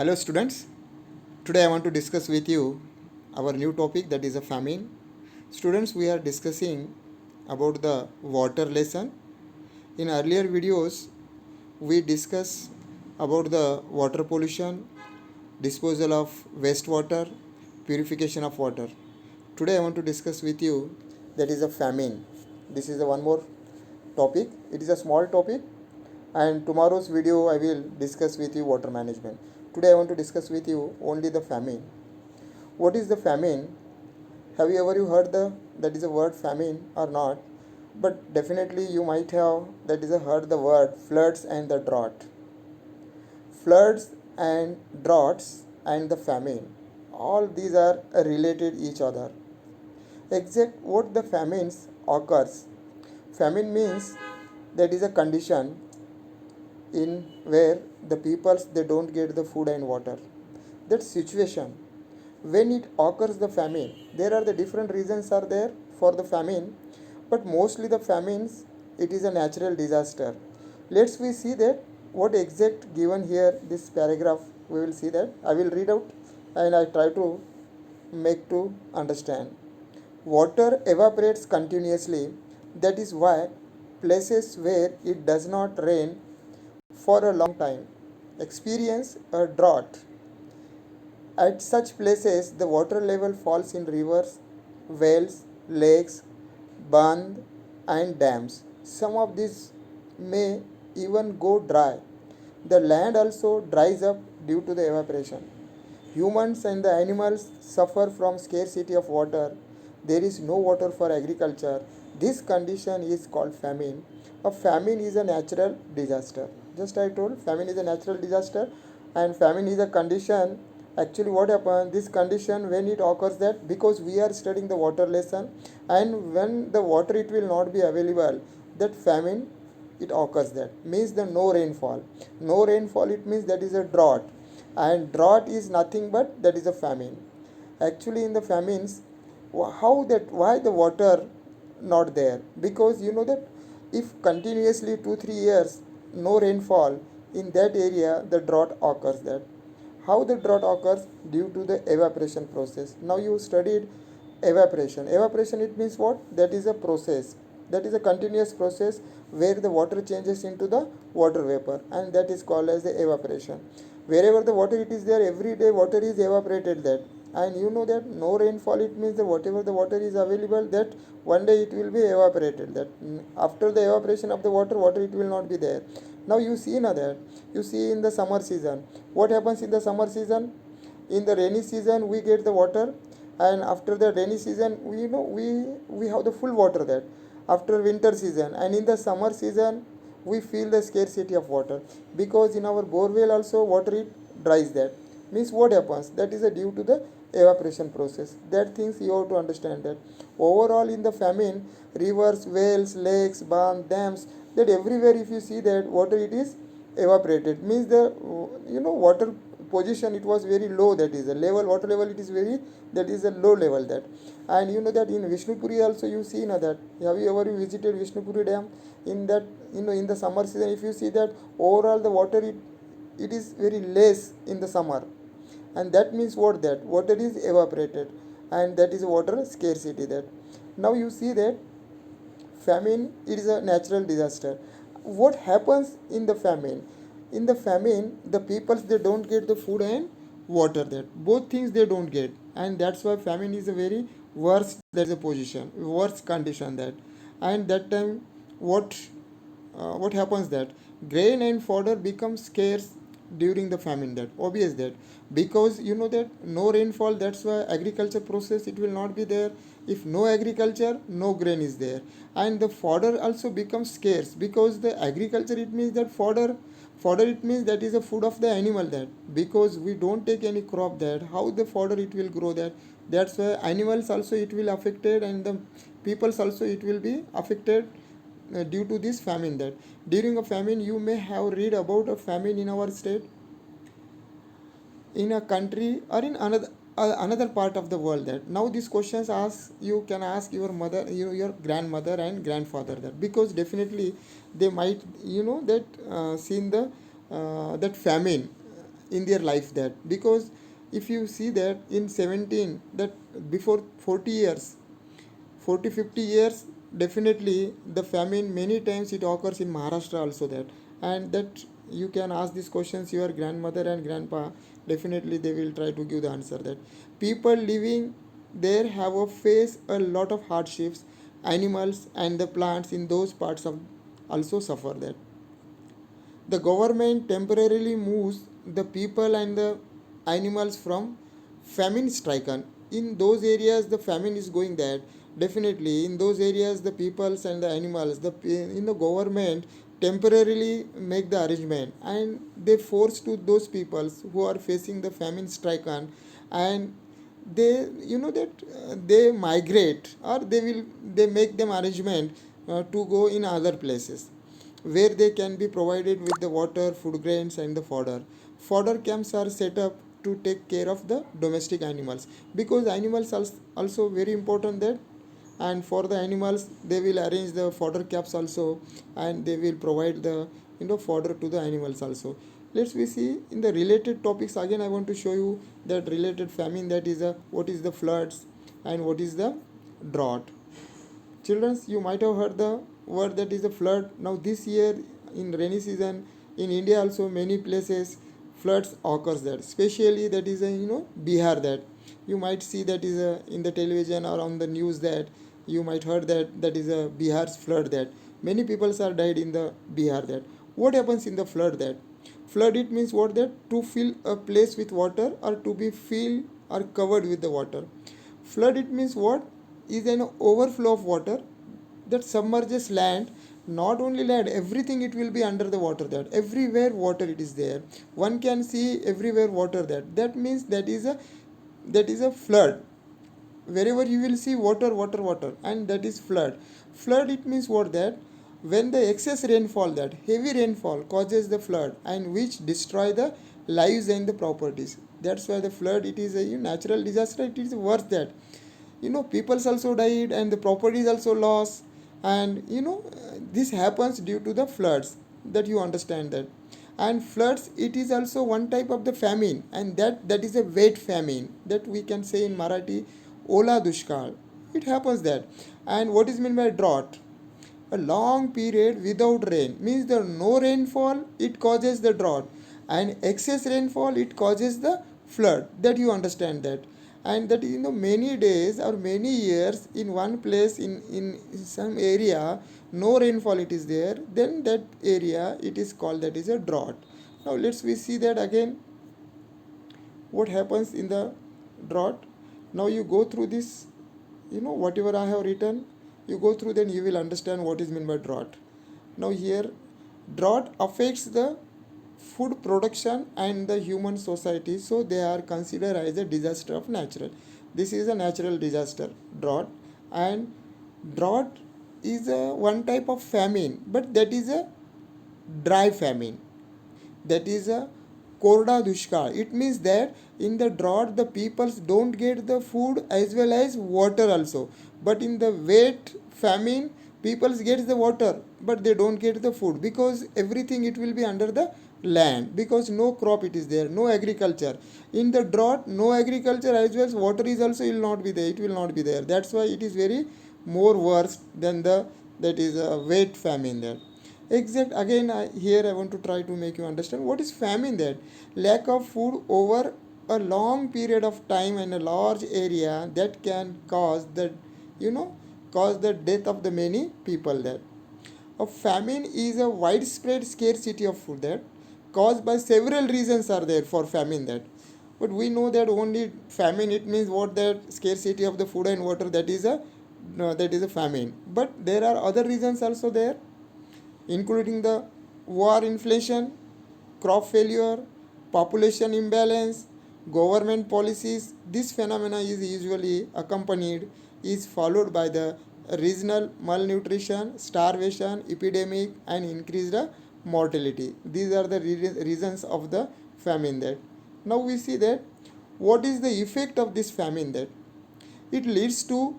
Hello students, today I want to discuss with you our new topic, that is a famine. Students, we are discussing about the water lesson. In earlier videos we discuss about the water pollution, disposal of wastewater, purification of water. Today I want to discuss with you, that is a famine. This is a one more topic. It is a small topic, and tomorrow's video I will discuss with you water management. Today I want to discuss with you only the famine. What is the famine? Have you ever heard that is a word famine or not? But definitely you might have that is a heard the word floods and the drought. Floods and droughts and the famine, all these are related each other. Exact what the famines occurs. Famine means that is a condition in where the peoples they don't get the food and water. That situation when it occurs the famine, there are the different reasons are there for the famine, but mostly the famines it is a natural disaster. Let's we see that what exact given here this paragraph. We will see that I will read out and I try to make to understand. Water evaporates continuously, that is why places where it does not rain for a long time experience a drought. At such places, the water level falls in rivers, wells, lakes, bandh, and dams. Some of these may even go dry. The land also dries up due to the evaporation. Humans and the animals suffer from scarcity of water. There is no water for agriculture. This condition is called famine. A famine is a natural disaster. Just I told famine is a natural disaster, and famine is a condition. Actually what happens this condition when it occurs, that because we are studying the water lesson, and when the water it will not be available, that famine it occurs. That means the no rainfall. No rainfall, it means that is a drought, and drought is nothing but that is a famine. Actually in the famines, how that why the water not there? Because you know that if continuously 2 3 years no rainfall, in that area the drought occurs. That how the drought occurs? Due to the evaporation process. Now you studied evaporation. Evaporation it means what? That is a process, that is a continuous process where the water changes into the water vapor, and that is called as the evaporation. Wherever the water it is there, every day water is evaporated. That, and you know that no rainfall it means that whatever the water is available, that one day it will be evaporated. That after the evaporation of the water it will not be there. Now you see now that you see in the summer season, what happens in the summer season? In the rainy season we get the water, and after the rainy season we have the full water. That after winter season and in the summer season we feel the scarcity of water, because in our borewell also water it dries. That means what happens? That is a due to the evaporation process. That things you have to understand. That overall in the famine, rivers, wells, lakes, barns, dams, that everywhere if you see that water it is evaporated, means the water position it was very low. That is a level, water level it is very, that is a low level. That, and you know that in Vishnupuri also you see now that, have you ever visited Vishnupuri dam? In that, in the summer season if you see that overall the water it is very less in the summer, and that means what? That water is evaporated, and that is water scarcity. That now you see that famine it is a natural disaster. What happens in the famine? In the famine the peoples they don't get the food and water. That both things they don't get, and that's why famine is a very worst, that is a position, worst condition. That, and that time what happens? That grain and fodder become scarce during the famine. That obvious. That because you know that no rainfall, that's why agriculture process it will not be there. If no agriculture, no grain is there, and the fodder also becomes scarce, because the agriculture it means that fodder it means that is a food of the animal. That because we don't take any crop, that how the fodder it will grow? That that's why animals also it will affected, and the peoples also it will be affected due to this famine. That during a famine you may have read about a famine in our state, in a country, or in another part of the world. That now these questions ask, you can ask your mother, your grandmother and grandfather. That because definitely they might that seen the that famine in their life. That because if you see that in 17, that before 40 years, 40-50 years, definitely the famine many times it occurs in Maharashtra also. That and that you can ask these questions your grandmother and grandpa, definitely they will try to give the answer. That people living there have a face a lot of hardships. Animals and the plants in those parts of also suffer. That the government temporarily moves the people and the animals from famine stricken. In those areas, the famine is going that definitely in those areas the peoples and the animals, the government temporarily make the arrangement and they force to those peoples who are facing the famine stricken, and they that they migrate or they make them arrangement to go in other places where they can be provided with the water, food grains and the fodder. Fodder camps are set up to take care of the domestic animals, because animals are also very important there, and for the animals they will arrange the fodder caps also, and they will provide the fodder to the animals also. Let's we see in the related topics. Again I want to show you that related famine, that is a what is the floods and what is the drought. Children, you might have heard the word that is a flood. Now this year in rainy season in India also many places floods occurs there. Especially that is a Bihar. That you might see that is a in the television or on the news, that you might heard that that is a Bihar's flood. That many people are died in the Bihar. That what happens in the flood? That flood it means what? That to fill a place with water or to be filled or covered with the water. Flood it means what? Is an overflow of water that submerges land. Not only land, everything it will be under the water. That everywhere water it is there, one can see everywhere water. That means that is a flood. Wherever you will see water, water, water, and that is flood. Flood it means what? That when the excess rainfall, that heavy rainfall causes the flood and which destroy the lives and the properties. That's why the flood it is a natural disaster. It is worse. That peoples also died and the properties also lost, and this happens due to the floods. That you understand that. And floods it is also one type of the famine, and that is a wet famine, that we can say in Marathi ola dushkal. It happens that. And what is meant by drought? A long period without rain means there no rainfall, it causes the drought, and excess rainfall it causes the flood. That you understand that. And that many days or many years in one place in some area no rainfall it is there, then that area it is called that is a drought. Now let's we see that again what happens in the drought. Now you go through this, whatever I have written, you go through, then you will understand what is meant by drought. Now here drought affects the food production and the human society, so they are considered as a disaster of natural. This is a natural disaster, drought. And drought is a one type of famine, but that is a dry famine. That is a korda dushkal. It means that in the drought the peoples don't get the food as well as water also. But in the wet famine, peoples get the water but they don't get the food, because everything it will be under the land, because no crop it is there, no agriculture. In the drought no agriculture as well as water is also will not be there, it will not be there. That's why it is very more worse than the that is a wet famine there. Exact. Again here I want to try to make you understand what is famine. That lack of food over a long period of time and a large area, that can cause the you know cause the death of the many people there. A famine is a widespread scarcity of food that caused by several reasons are there for famine. That but we know that only famine it means what? That scarcity of the food and water, that is a no, that is a famine. But there are other reasons also there, including the war, inflation, crop failure, population imbalance, government policies. This phenomena is usually accompanied, is followed by the regional malnutrition, starvation, epidemic, and increased mortality. These are the reasons of the famine. That now we see that what is the effect of this famine? That it leads to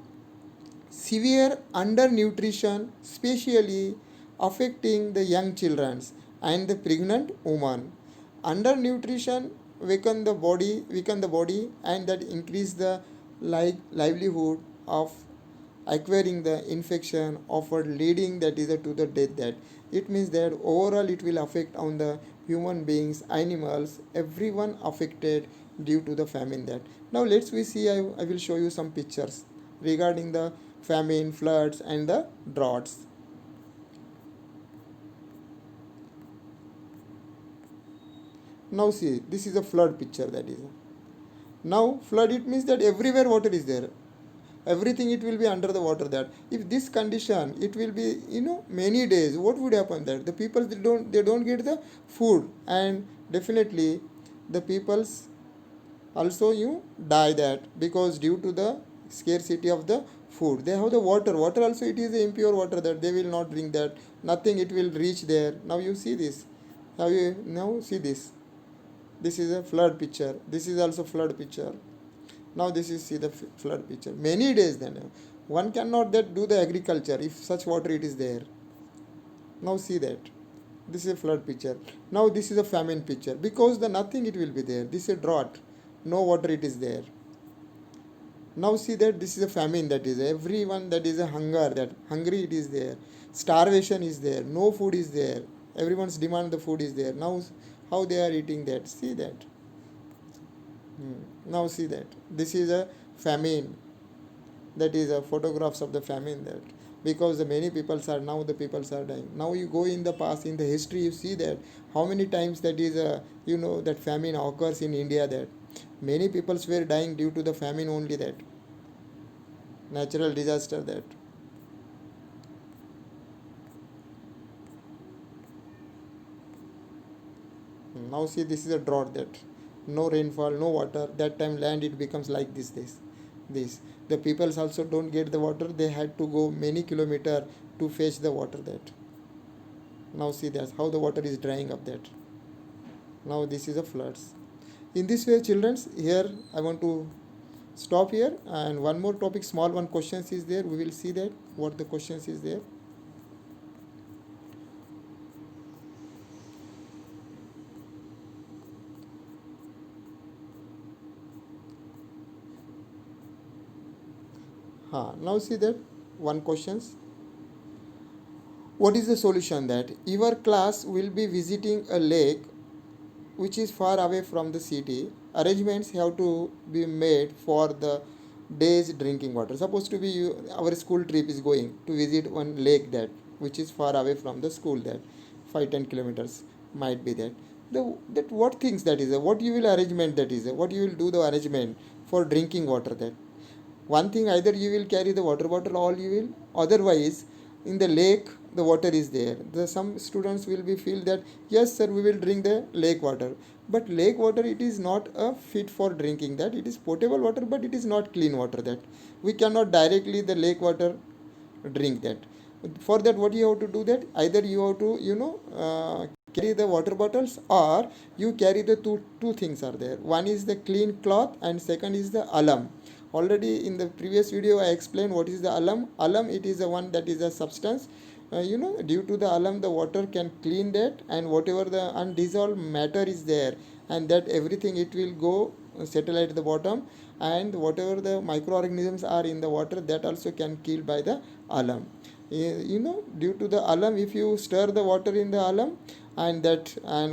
severe undernutrition, especially affecting the young children and the pregnant woman. Undernutrition weaken the body, and that increase the livelihood of acquiring the infection offered leading that is to the death. That it means that overall it will affect on the human beings, animals, everyone affected due to the famine. That now let's we see, I will show you some pictures regarding the famine, floods and the droughts. Now see, this is a flood picture. That is, now flood, it means that everywhere water is there, everything it will be under the water. That if this condition it will be, many days, what would happen? That the people, they don't get the food, and definitely the peoples also you die. That because due to the scarcity of the food, they have the water also, it is the impure water, that they will not drink. That nothing it will reach there. Now you see this, now you now see this is a flood picture, this is also flood picture. Now this is see the flood picture, many days. Then one cannot that do the agriculture if such water it is there. Now see that this is a flood picture. Now this is a famine picture, because the nothing it will be there, this is a drought, no water it is there. Now see that this is a famine, that is everyone, that is a hunger, that hungry it is there, starvation is there, no food is there, everyone's demand the food is there. Now how they are eating that, see that. Now see that this is a famine, that is a photographs of the famine. That because the many peoples are, now the peoples are dying. Now you go in the past, in the history, you see that how many times that is a, that famine occurs in India. That many peoples were dying due to the famine only. That natural disaster. That now see, this is a drought. That no rainfall, no water, that time land it becomes like this the peoples also don't get the water, they had to go many kilometer to fetch the water. That now see that's how the water is drying up. That now this is a floods. In this way, children's, here I want to stop here, and one more topic, small one questions is there, we will see that what the questions is there. Now see that one questions, what is the solution? That your class will be visiting a lake which is far away from the city. Arrangements have to be made for the day's drinking water. Supposed to be our school trip is going to visit one lake, that which is far away from the school. That 5-10 kilometers might be that. That what things that is, what you will arrangement, that is, what you will do the arrangement for drinking water. That one thing, either you will carry the water bottle or you will, otherwise in the lake the water is there. Some students will be feel that yes sir, we will drink the lake water, but lake water it is not a fit for drinking. That it is potable water, but it is not clean water. That we cannot directly the lake water drink. That for that, what you have to do, that either you have to carry the water bottles, or you carry the two things are there. One is the clean cloth, and second is the alam. Already in the previous video I explained what is the alam. It is the one that is a substance, due to the alam the water can clean that, and whatever the undissolved matter is there, and that everything it will go settle at the bottom, and whatever the microorganisms are in the water, that also can kill by the alam. Due to the alam, if you stir the water in the alam, and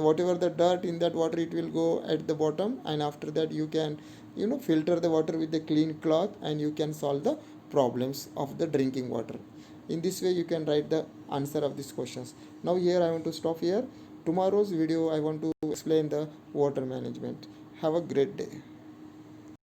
whatever the dirt in that water, it will go at the bottom, and after that you can filter the water with the clean cloth, and you can solve the problems of the drinking water. In this way you can write the answer of these questions. Now here I want to stop here. Tomorrow's video I want to explain the water management. Have a great day.